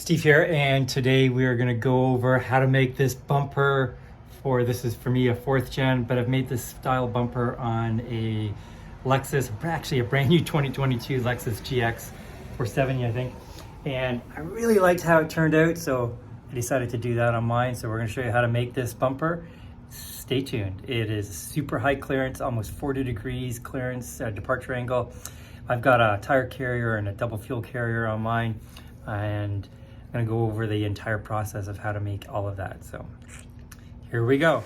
Steve here, and today we are going to go over how to make this bumper for, this is for me a 4th gen, but I've made this style bumper on a Lexus, actually a brand new 2022 Lexus GX470 I think, and I really liked how it turned out, so I decided to do that on mine. So we're going to show you how to make this bumper. Stay tuned. It is super high clearance, almost 40 degrees clearance departure angle. I've got a tire carrier and a double fuel carrier on mine, and I'm going to go over the entire process of how to make all of that. So here we go.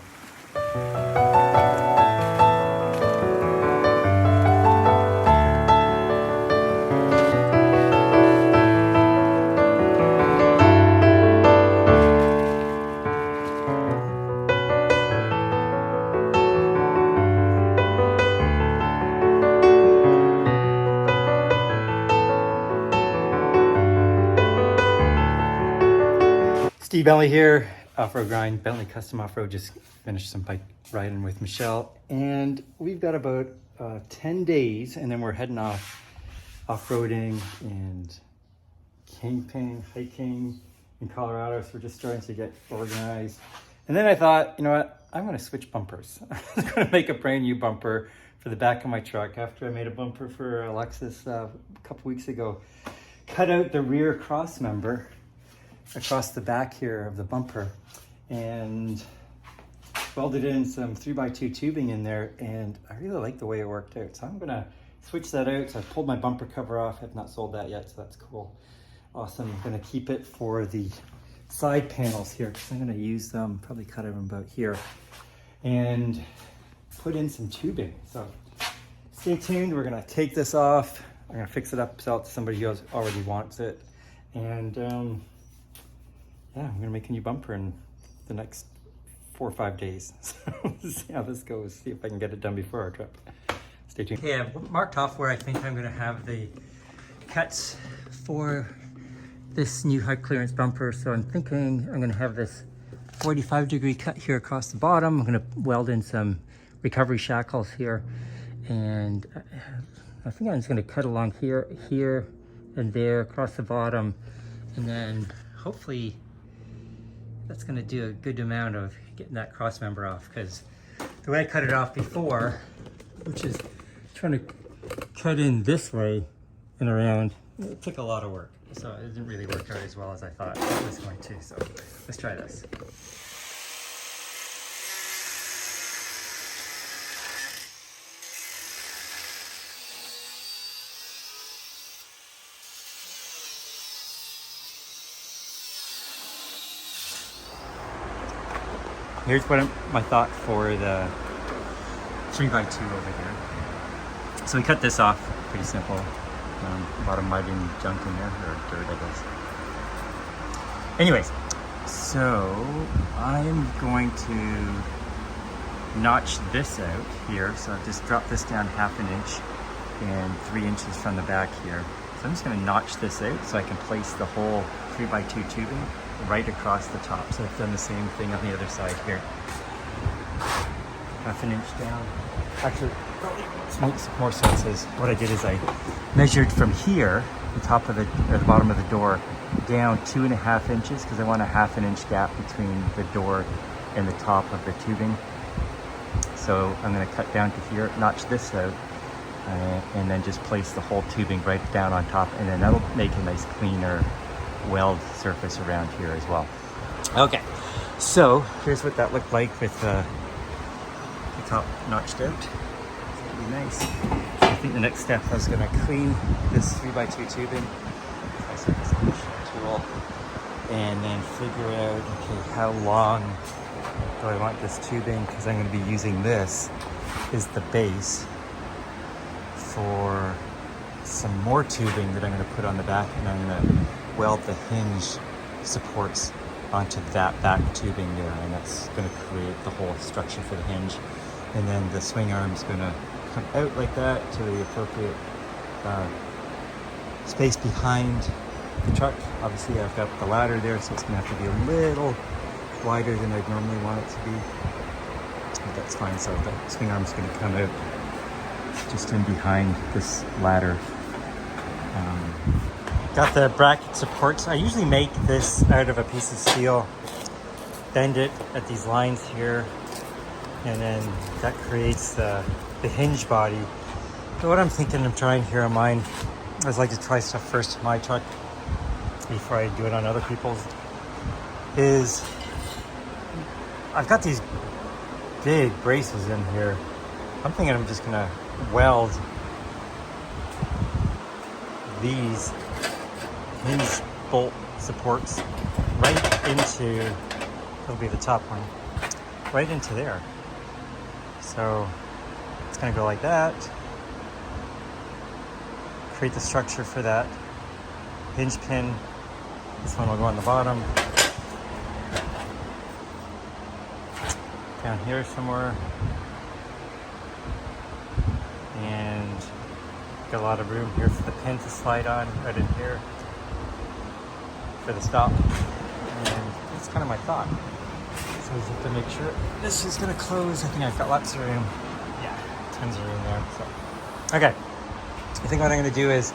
Steve Bentley here, Offroad Grind, Bentley Custom Offroad. Just finished some bike riding with Michelle, and we've got about 10 days, and then we're heading off-roading and camping, hiking in Colorado. So we're just starting to get organized. And then I thought, you know what, I'm gonna switch bumpers. I'm gonna make a brand new bumper for the back of my truck after I made a bumper for a Lexus a couple weeks ago. Cut out the rear cross member across the back here of the bumper and welded in some 3x2 tubing in there, and I really like the way it worked out. So I'm gonna switch that out. So I pulled my bumper cover off. I've not sold that yet, so that's cool. Awesome. I'm gonna keep it for the side panels here because I'm gonna use them, probably cut them about here, and put in some tubing. So stay tuned. We're gonna take this off. I'm gonna fix it up, sell it to somebody who already wants it, and yeah, I'm gonna make a new bumper in the next 4 or 5 days. So let's see how this goes, see if I can get it done before our trip. Stay tuned. Okay, I've marked off where I think I'm gonna have the cuts for this new high clearance bumper. So I'm thinking I'm gonna have this 45-degree cut here across the bottom. I'm gonna weld in some recovery shackles here. And I think I'm just gonna cut along here, here, and there across the bottom. And then hopefully that's going to do a good amount of getting that cross member off, because the way I cut it off before, which is trying to cut in this way and around, it took a lot of work. So it didn't really work out as well as I thought it was going to. So let's try this. Here's what my thought for the 3x2 over here. So we cut this off, pretty simple. A lot of mud and junk in there, or dirt, I guess. Anyways, so I'm going to notch this out here. So I've just dropped this down 1/2 inch and 3 inches from the back here. So I'm just going to notch this out so I can place the whole 3x2 tubing right across the top. So I've done the same thing on the other side here. 1/2 inch down. Actually, this makes more sense. Is what I did is I measured from here, the top of the bottom of the door, down 2.5 inches, because I want a 1/2 inch gap between the door and the top of the tubing. So I'm going to cut down to here, notch this out, and then just place the whole tubing right down on top, and then that'll make a nice cleaner weld surface around here as well. Okay, so here's what that looked like with the top notched out. That'd be nice. I think the next step I was going to clean this 3x2 tubing. I set this tool and then figure out, okay, how long do I want this tubing, because I'm going to be using this as the base for some more tubing that I'm going to put on the back, and I'm going to weld the hinge supports onto that back tubing there, and that's going to create the whole structure for the hinge. And then the swing arm is going to come out like that to the appropriate space behind the truck. Obviously I've got the ladder there, so it's going to have to be a little wider than I'd normally want it to be, but that's fine. So the swing arm is going to come out just in behind this ladder. Got the bracket supports. I usually make this out of a piece of steel, bend it at these lines here, and then that creates the hinge body. So what I'm thinking of trying here on mine, I always like to try stuff first in my truck before I do it on other people's, is I've got these big braces in here. I'm thinking I'm just gonna weld these hinge bolt supports right into, it'll be the top one, right into there. So it's gonna go like that, create the structure for that hinge pin. This one will go on the bottom, down here somewhere, and got a lot of room here for the pin to slide on, right in here for the stop. And that's kind of my thought. So I just have to make sure this is gonna close. I think I've got lots of room. Yeah, tons of room there. So, okay. I think what I'm gonna do is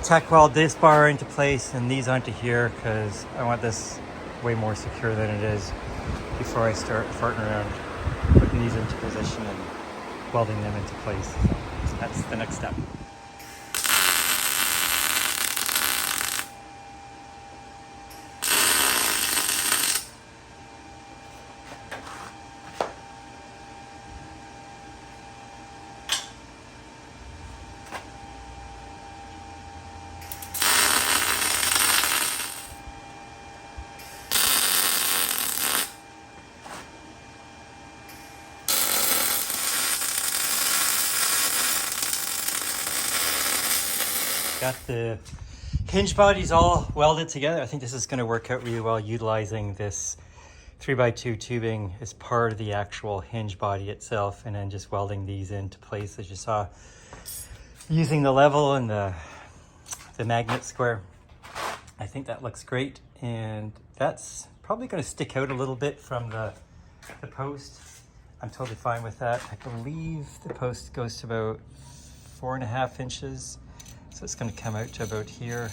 tack weld this bar into place and these onto here, because I want this way more secure than it is before I start farting around putting these into position and welding them into place. So that's the next step. Got the hinge bodies all welded together. I think this is going to work out really well, utilizing this 3x2 tubing as part of the actual hinge body itself, and then just welding these into place as you saw, using the level and the magnet square. I think that looks great, and that's probably going to stick out a little bit from the post. I'm totally fine with that. I believe the post goes to about 4.5 inches. So it's going to come out to about here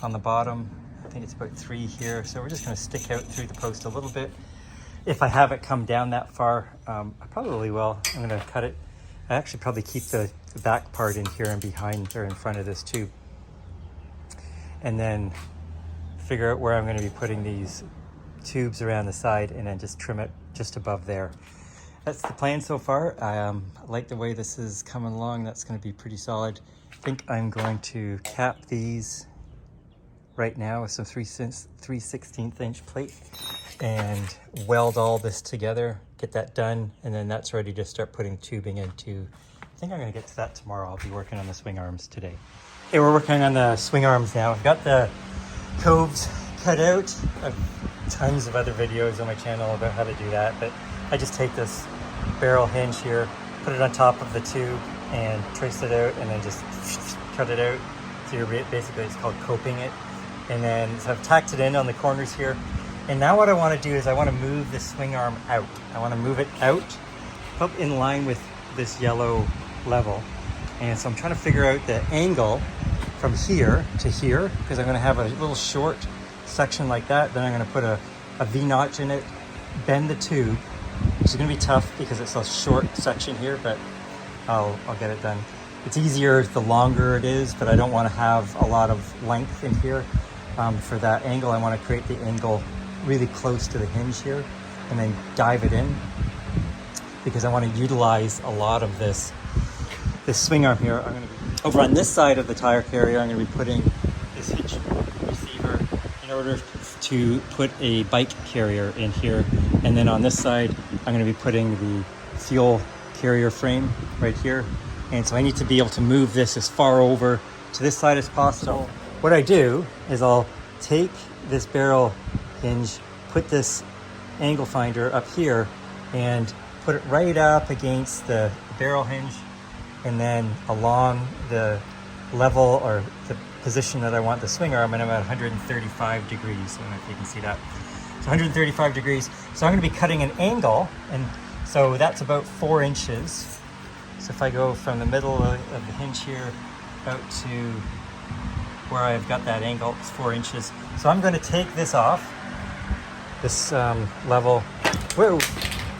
on the bottom. I think it's about 3 here. So we're just going to stick out through the post a little bit. If I have it come down that far, I probably will. I'm going to cut it. I actually probably keep the back part in here and behind or in front of this tube. And then figure out where I'm going to be putting these tubes around the side, and then just trim it just above there. That's the plan so far. I like the way this is coming along. That's going to be pretty solid. I think I'm going to cap these right now with some 3/16 inch plate and weld all this together, get that done, and then that's ready to start putting tubing into. I think I'm going to get to that tomorrow. I'll be working on the swing arms today. Okay, we're working on the swing arms now. I've got the coves cut out. I've tons of other videos on my channel about how to do that, but I just take this barrel hinge here, put it on top of the tube, and trace it out, and then just cut it out. So you're basically, it's called coping it. And then so I've tacked it in on the corners here. And now what I want to do is I want to move the swing arm out. I want to move it out up in line with this yellow level. And so I'm trying to figure out the angle from here to here, because I'm going to have a little short section like that. Then I'm going to put a V-notch in it, bend the tube, which is going to be tough because it's a short section here, but I'll get it done. It's easier the longer it is, but I don't want to have a lot of length in here. For that angle, I want to create the angle really close to the hinge here, and then dive it in, because I want to utilize a lot of this swing arm here. I'm going to be over on this side of the tire carrier. I'm going to be putting this hinge receiver in order to put a bike carrier in here, and then on this side I'm going to be putting the fuel carrier frame right here. And so I need to be able to move this as far over to this side as possible. What I do is I'll take this barrel hinge, put this angle finder up here, and put it right up against the barrel hinge, and then along the level or the position that I want the swing arm, and I'm at 135 degrees. I don't know if you can see that. So 135 degrees. So I'm going to be cutting an angle, and so that's about 4 inches. So if I go from the middle of the hinge here out to where I've got that angle. It's 4 inches. So I'm going to take this off, this level, whoa,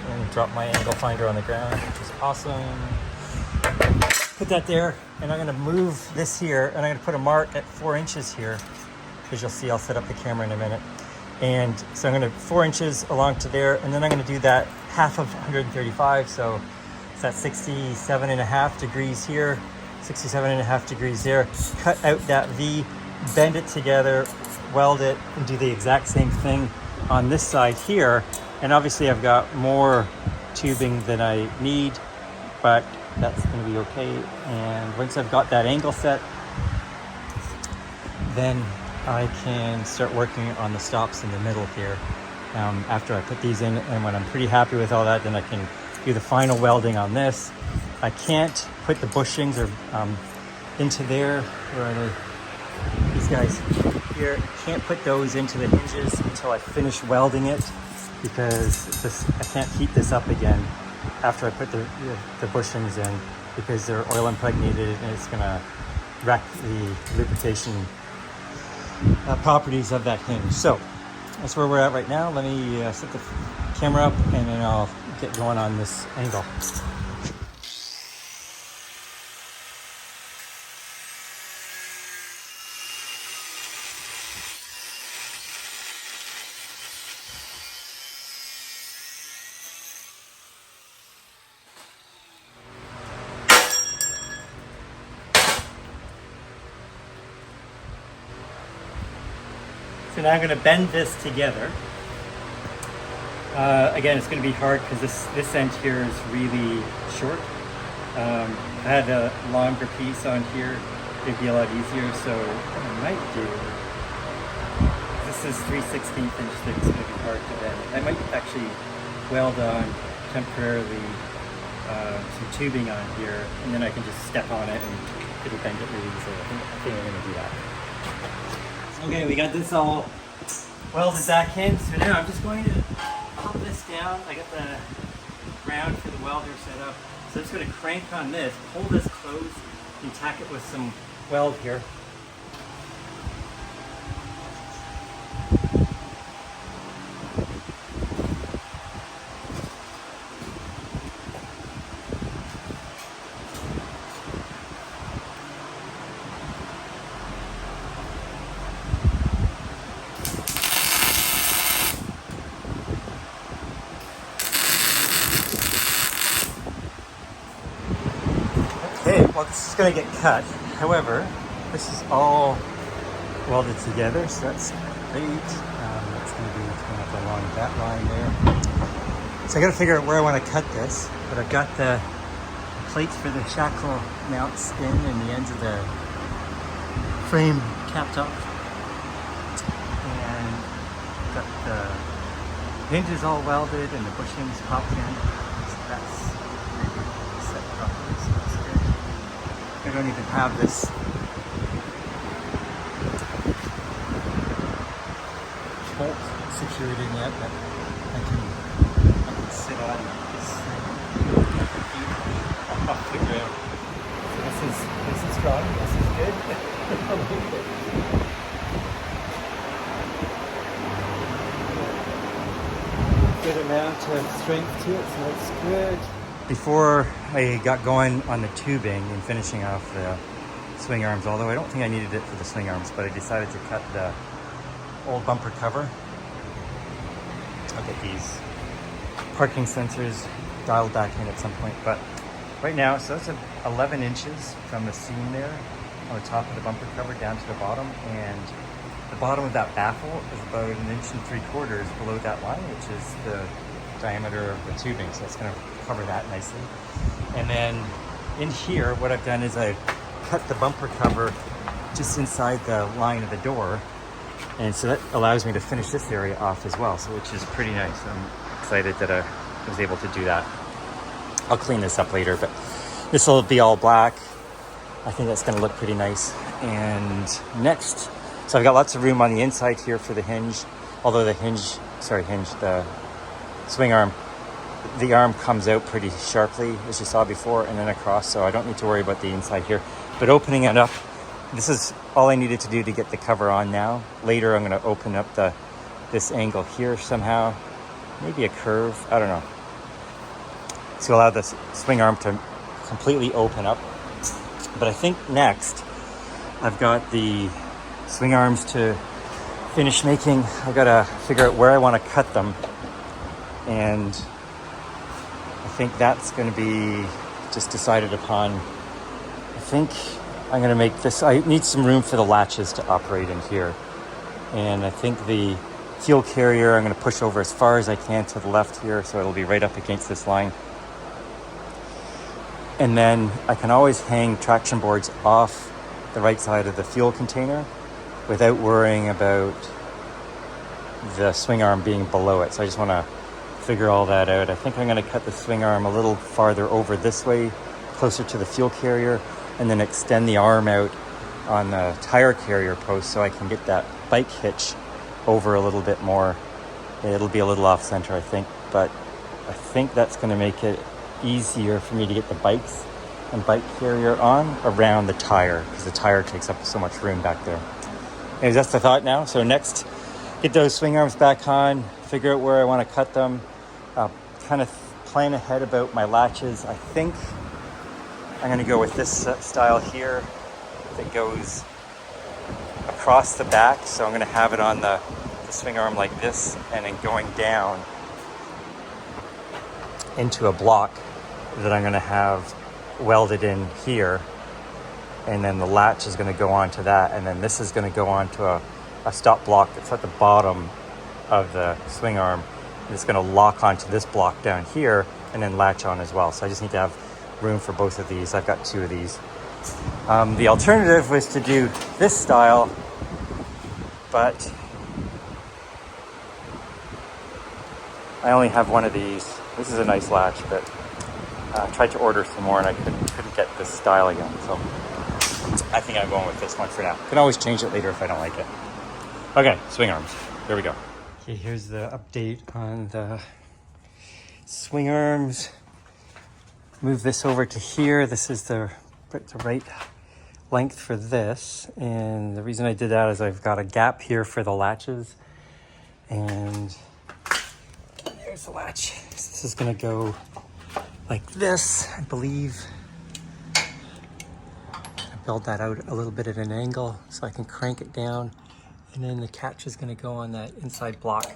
and drop my angle finder on the ground, which is awesome. Put that there, and I'm going to move this here, and I'm going to put a mark at 4 inches here, because you'll see I'll set up the camera in a minute. And so I'm going to 4 inches along to there, and then I'm going to do that half of 135, so it's at 67.5 degrees here, 67.5 degrees there. Cut out that V, bend it together, weld it, and do the exact same thing on this side here. And obviously I've got more tubing than I need, but that's going to be okay. And once I've got that angle set, then I can start working on the stops in the middle here after I put these in. And when I'm pretty happy with all that, then I can do the final welding on this. I can't put the bushings or into there. Where are they? These guys here. Can't put those into the hinges until I finish welding it, because I can't heat this up again after I put the bushings in, because they're oil impregnated and it's gonna wreck the lubrication properties of that hinge. So that's where we're at right now. Let me set the camera up, and then I'll get going on this angle. So now I'm going to bend this together. Again, it's going to be hard because this end here is really short. I had a longer piece on here. It'd be a lot easier, so what I might do, this is 3/16 inch thick, it's going to be hard to bend. I might actually weld on temporarily some tubing on here, and then I can just step on it and it'll bend it really easily. I think I'm going to do that. Okay, we got this all welded back in, so now I'm just going to pop this down. I got the ground for the welder set up, so I'm just going to crank on this, pull this closed, and tack it with some weld here. Okay, well, this is going to get cut. However, this is all welded together, so that's great. That's going to be coming up along that line there. So I got to figure out where I want to cut this, but I've got the plates for the shackle mounts in and the ends of the frame capped up. And got the hinges all welded and the bushings popped in. So that's set properly, so that's good. I don't even have this bolt secured in yet, but I can sit on this off the ground. So this is strong. This is good. Good amount of strength to it, so that's good. Before I got going on the tubing and finishing off the swing arms, although I don't think I needed it for the swing arms, but I decided to cut the old bumper cover. I'll get these parking sensors dialed back in at some point, but right now, so that's 11 inches from the seam there on the top of the bumper cover down to the bottom, and the bottom of that baffle is about 1 3/4 inches below that line, which is the diameter of the tubing, so it's going to cover that nicely. And then in here, what I've done is I've cut the bumper cover just inside the line of the door, and so that allows me to finish this area off as well, so which is pretty nice. I'm excited that I was able to do that. I'll clean this up later, but this will be all black. I think that's going to look pretty nice. And next, so I've got lots of room on the inside here for the hinge, although the the swing arm, the arm comes out pretty sharply, as you saw before, and then across, so I don't need to worry about the inside here. But opening it up this is all I needed to do to get the cover on now. Later, I'm going to open up this angle here somehow. Maybe a curve, I don't know. To allow this swing arm to completely open up. But I think next, I've got the swing arms to finish making. I've got to figure out where I want to cut them. And I think that's going to be just decided upon. I think I'm going to make this, I need some room for the latches to operate in here. And I think the fuel carrier, I'm going to push over as far as I can to the left here, so it'll be right up against this line. And then I can always hang traction boards off the right side of the fuel container without worrying about the swing arm being below it. So I just want to figure all that out. I think I'm going to cut the swing arm a little farther over this way, closer to the fuel carrier, and then extend the arm out on the tire carrier post so I can get that bike hitch over a little bit more. It'll be a little off center, I think, but I think that's going to make it easier for me to get the bikes and bike carrier on around the tire, because the tire takes up so much room back there. Anyways, that's the thought now. So next, get those swing arms back on, figure out where I want to cut them, kind of plan ahead about my latches. I think I'm going to go with this style here that goes across the back. So I'm going to have it on the swing arm like this, and then going down into a block that I'm going to have welded in here, and then the latch is going to go onto that, and then this is going to go onto a stop block that's at the bottom of the swing arm, and it's going to lock onto this block down here and then latch on as well. So I just need to have room for both of these. I've got two of these. The alternative was to do this style, but I only have one of these. This is a nice latch, but I tried to order some more and I couldn't get this style again. So I think I'm going with this one for now. Can always change it later if I don't like it. Okay, swing arms. There we go. Okay, here's the update on the swing arms. Move this over to here. This is the right length for this. And the reason I did that is I've got a gap here for the latches. And there's the latch. So this is going to go like this, I believe. I build that out a little bit at an angle so I can crank it down. And then the catch is going to go on that inside block.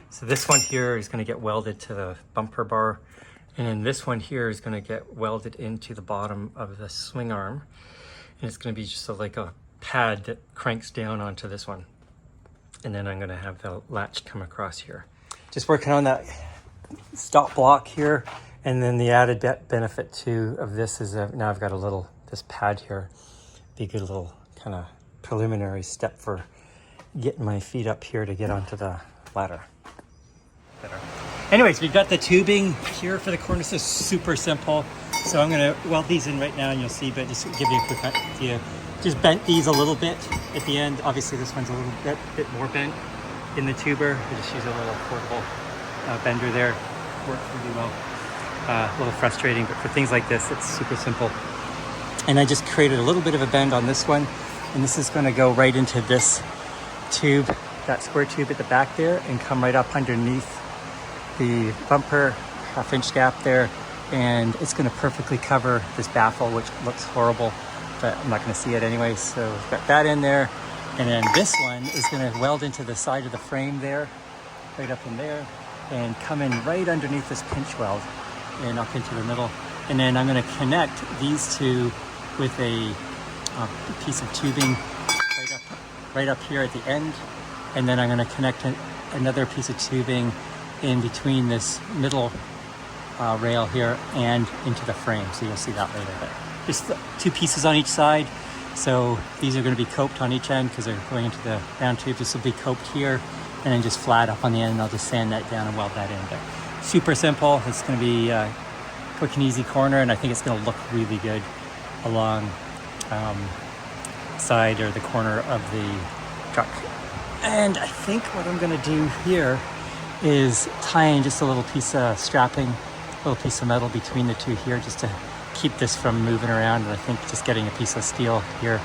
So this one here is going to get welded to the bumper bar. And then this one here is going to get welded into the bottom of the swing arm. And it's going to be just like a pad that cranks down onto this one. And then I'm going to have the latch come across here. Just working on that stop block here. And then the added benefit too of this is that now I've got this pad here. Be a good little kind of preliminary step for getting my feet up here to get onto the ladder. Better. Anyways, we've got the tubing here for the cornices, super simple. So I'm gonna weld these in right now and you'll see, but just to give you a quick idea. Just bent these a little bit at the end. Obviously this one's a little bit more bent in the tuber. I just use a little portable bender there. Works really well. A little frustrating, but for things like this, it's super simple. And I just created a little bit of a bend on this one. And this is gonna go right into this tube, that square tube at the back there, and come right up underneath the bumper, half-inch gap there, and it's going to perfectly cover this baffle, which looks horrible, but I'm not going to see it anyway. So we've got that in there, and then this one is going to weld into the side of the frame there, right up in there, and come in right underneath this pinch weld and up into the middle. And then I'm going to connect these two with a piece of tubing right up here at the end, and then I'm going to connect another piece of tubing in between this middle rail here and into the frame. So you'll see that later. But just two pieces on each side. So these are going to be coped on each end because they're going into the round tube. This will be coped here and then just flat up on the end. And I'll just sand that down and weld that in. But super simple. It's going to be a quick and easy corner, and I think it's going to look really good along side or the corner of the truck. And I think what I'm going to do here is tie in just a little piece of strapping, a little piece of metal between the two here just to keep this from moving around. And I think just getting a piece of steel here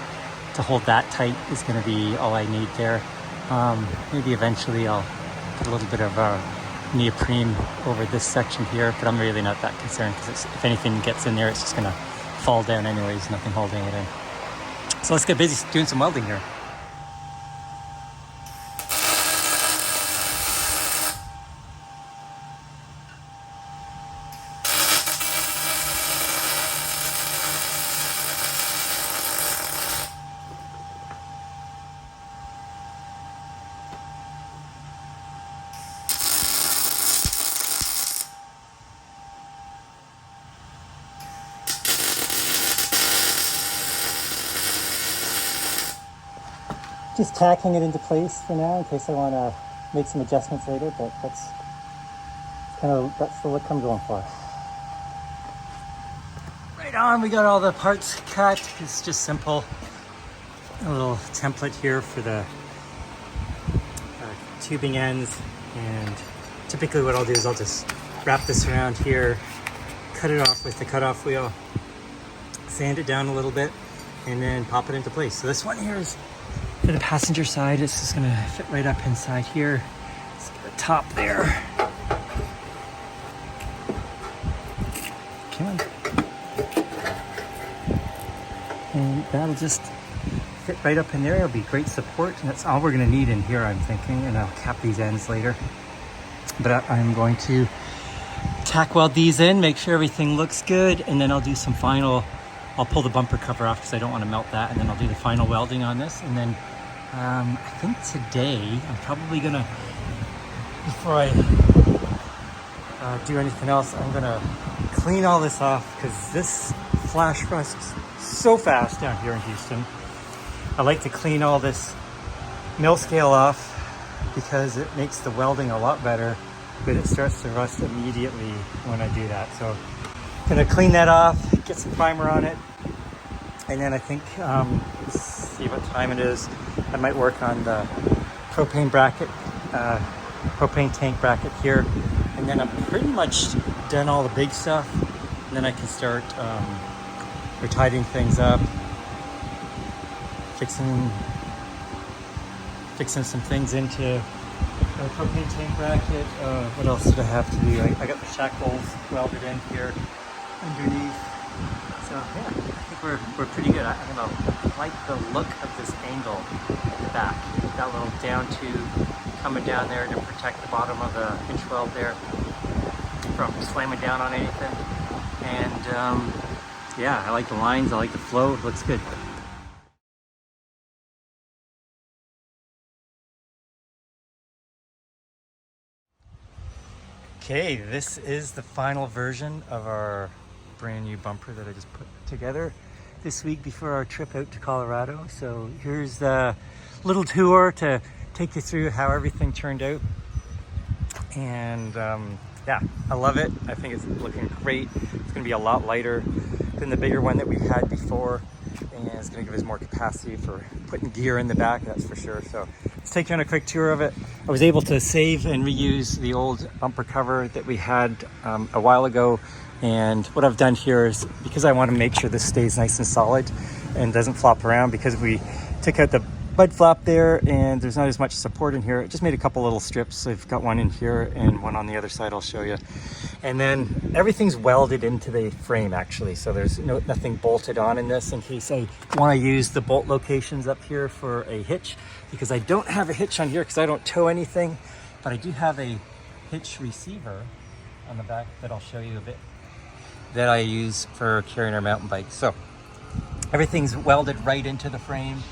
to hold that tight is going to be all I need there. Maybe eventually I'll put a little bit of neoprene over this section here, but I'm really not that concerned because if anything gets in there, it's just going to fall down anyways, nothing holding it in. So let's get busy doing some welding here. Just tacking it into place for now in case I want to make some adjustments later, but that's the look I'm going for. Right on, we got all the parts cut. It's just simple. A little template here for the tubing ends, and typically what I'll do is I'll just wrap this around here, cut it off with the cutoff wheel, sand it down a little bit, and then pop it into place. So this one here is for the passenger side. It's just gonna fit right up inside here. Let's get the top there. Come on. And that'll just fit right up in there. It'll be great support, and that's all we're gonna need in here, I'm thinking, and I'll cap these ends later. But I'm going to tack weld these in, make sure everything looks good, and then I'll do some final, I'll pull the bumper cover off because I don't want to melt that, and then I'll do the final welding on this. And then I think today I'm probably gonna, before I do anything else, I'm gonna clean all this off because this flash rusts so fast down here in Houston. I like to clean all this mill scale off because it makes the welding a lot better, but it starts to rust immediately when I do that. So I'm gonna clean that off, get some primer on it, and then I think, let's see what time it is. I might work on the propane bracket, propane tank bracket here, and then I'm pretty much done all the big stuff. And then I can start retidying things up, fixing some things into the propane tank bracket. What else did I have to do? I got the shackles welded in here underneath. So yeah, I think we're pretty good. I don't know, I like the look of this angle at the back. That little down tube coming down there to protect the bottom of the hinge weld there from slamming down on anything. And yeah, I like the lines, I like the flow, it looks good. Okay, this is the final version of our brand new bumper that I just put together this week before our trip out to Colorado. So here's the little tour to take you through how everything turned out. And yeah, I love it. I think it's looking great. It's gonna be a lot lighter than the bigger one that we had before, and it's gonna give us more capacity for putting gear in the back, that's for sure. So let's take you on a quick tour of it. I was able to save and reuse the old bumper cover that we had a while ago. And what I've done here is, because I want to make sure this stays nice and solid and doesn't flop around, because we took out the bud flap there and there's not as much support in here, I just made a couple little strips. I've got one in here and one on the other side I'll show you. And then everything's welded into the frame actually, so there's nothing bolted on in this in case I want to use the bolt locations up here for a hitch, because I don't have a hitch on here because I don't tow anything, but I do have a hitch receiver on the back that I'll show you a bit, that I use for carrying our mountain bike. So everything's welded right into the frame.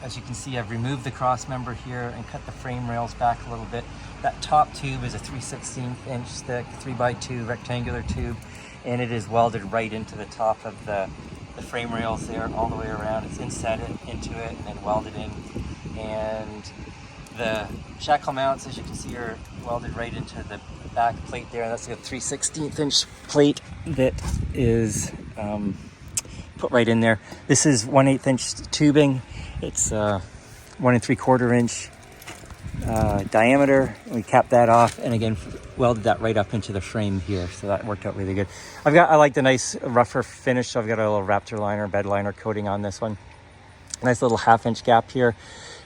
As you can see, I've removed the cross member here and cut the frame rails back a little bit. That top tube is a 3/16 inch thick 3x2 rectangular tube, and it is welded right into the top of the frame rails there all the way around. It's inset into it and then welded in. And the shackle mounts, as you can see, are welded right into the back plate there. That's a 3/16 inch plate that is put right in there. This is 1/8 inch tubing. It's 1 3/4 inch diameter. We capped that off and again welded that right up into the frame here. So that worked out really good. I like the nice rougher finish. So I've got a little Raptor liner, bed liner coating on this one. Nice little 1/2 inch gap here.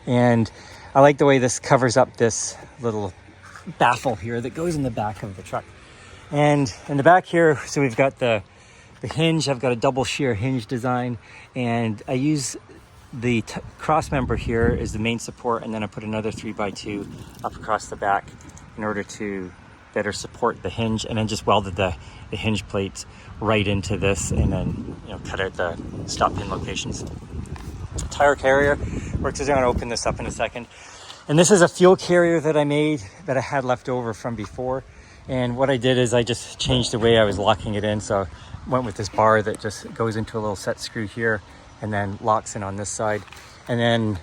And I like the way this covers up this little baffle here that goes in the back of the truck. And in the back here, so we've got the hinge. I've got a double shear hinge design, and I use the cross member here as the main support, and then I put another 3x2 up across the back in order to better support the hinge, and then just welded the hinge plates right into this, and then cut out the stop pin locations. Tire carrier works. I'm going to open this up in a second. And this is a fuel carrier that I made that I had left over from before. And what I did is I just changed the way I was locking it in. So I went with this bar that just goes into a little set screw here and then locks in on this side. And then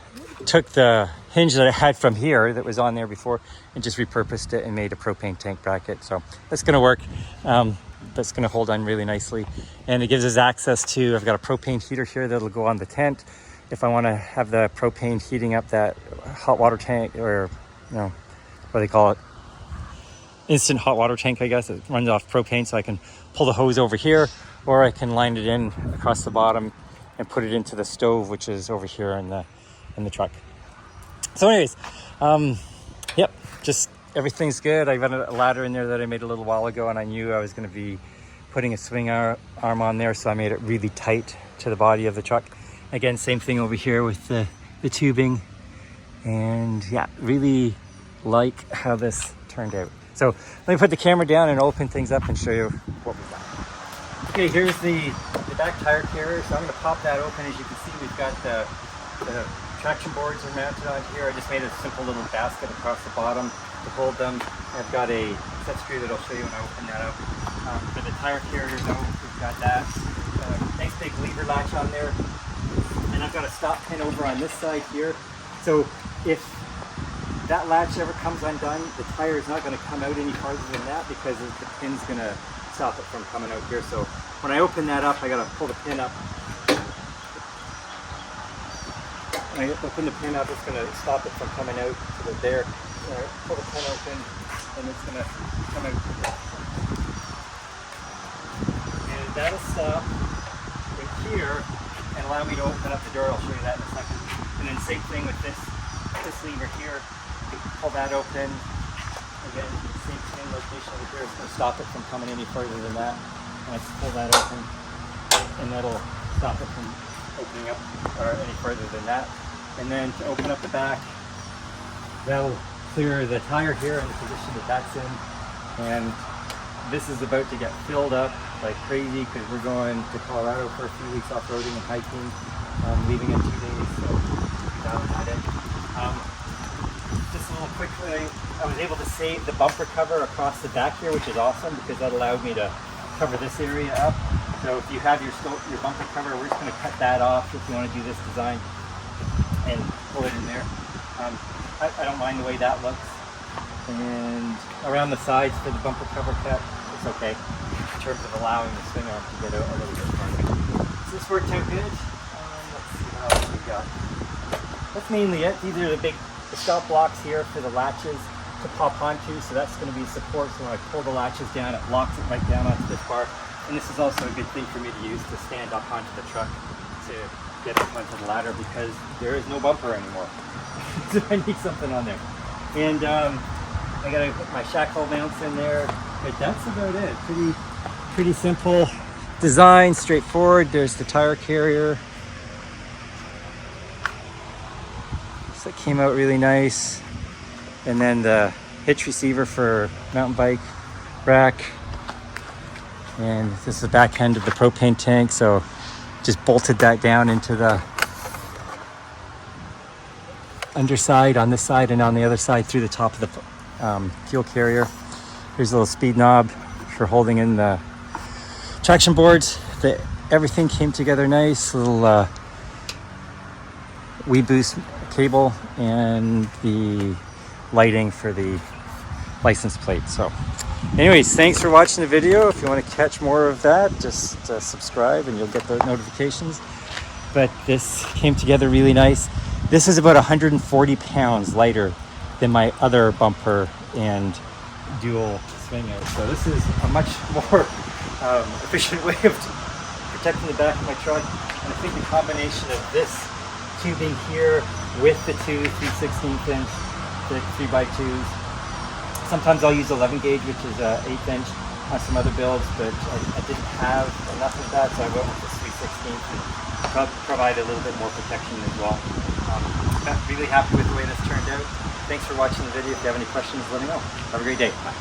took the hinge that I had from here that was on there before and just repurposed it and made a propane tank bracket. So that's going to work. That's going to hold on really nicely. And it gives us access to, I've got a propane heater here that'll go on the tent. If I want to have the propane heating up that hot water tank, or what do they call it? Instant hot water tank, I guess. It runs off propane, so I can pull the hose over here, or I can line it in across the bottom and put it into the stove, which is over here in the truck. So anyways, yep, just everything's good. I've got a ladder in there that I made a little while ago, and I knew I was going to be putting a swing arm on there, so I made it really tight to the body of the truck. Again, same thing over here with the tubing. And yeah, really like how this turned out. So let me put the camera down and open things up and show you what we've got. Okay, here's the back tire carrier. So I'm going to pop that open. As you can see, we've got the traction boards are mounted on here. I just made a simple little basket across the bottom to hold them. I've got a set screw that I'll show you when I open that up. For the tire carrier though, we've got that. Nice big lever latch on there. And I've got a stop pin over on this side here. So if that latch ever comes undone, the tire is not going to come out any farther than that because the pin's going to stop it from coming out here. So when I open that up, I got to pull the pin up. When I open the pin up, it's going to stop it from coming out to there. So I pull the pin open, and it's going to come out. And that'll stop right here and allow me to open up the door. I'll show you that in a second. And then same thing with this lever here. Pull that open. Again, same location over here. It's going to stop it from coming any further than that. And I just pull that open, and that'll stop it from opening up or any further than that. And then to open up the back, that'll clear the tire here in the position that that's in. And this is about to get filled up like crazy because we're going to Colorado for a few weeks off-roading and hiking, leaving in 2 days, so dialing that in. Just a little quick thing, I was able to save the bumper cover across the back here, which is awesome because that allowed me to cover this area up. So if you have your bumper cover, we're just going to cut that off if you want to do this design and pull it in there. I don't mind the way that looks. And around the sides for the bumper cover cut, it's okay in terms of allowing the swing arm to get out a little bit farther. So this worked out good. Let's see what else we got. That's mainly it. These are the stop blocks here for the latches to pop onto, so that's going to be support. So when I pull the latches down, it locks it right down onto this bar. And this is also a good thing for me to use to stand up onto the truck to get up onto the ladder because there is no bumper anymore. So I need something on there. And I gotta put my shackle mounts in there, but that's about it. Pretty simple design, straightforward. There's the tire carrier. So it came out really nice. And then the hitch receiver for mountain bike rack. And this is the back end of the propane tank, so just bolted that down into the underside on this side and on the other side through the top of the fuel carrier. Here's a little speed knob for holding in the traction boards. Everything came together nice. Little WeBoost cable and the lighting for the license plate. So anyways, thanks for watching the video. If you want to catch more of that, just subscribe and you'll get the notifications. But this came together really nice. This is about 140 pounds lighter than my other bumper and dual swing out. So this is a much more efficient way of protecting the back of my truck. And I think the combination of this tubing here with the two 3/16 inch thick 3x2s. Sometimes I'll use 11 gauge, which is 1/8 inch on some other builds, but I didn't have enough of that, so I went with the 3/16 to provide a little bit more protection as well. I'm really happy with the way this turned out. Thanks for watching the video. If you have any questions, let me know. Have a great day. Bye.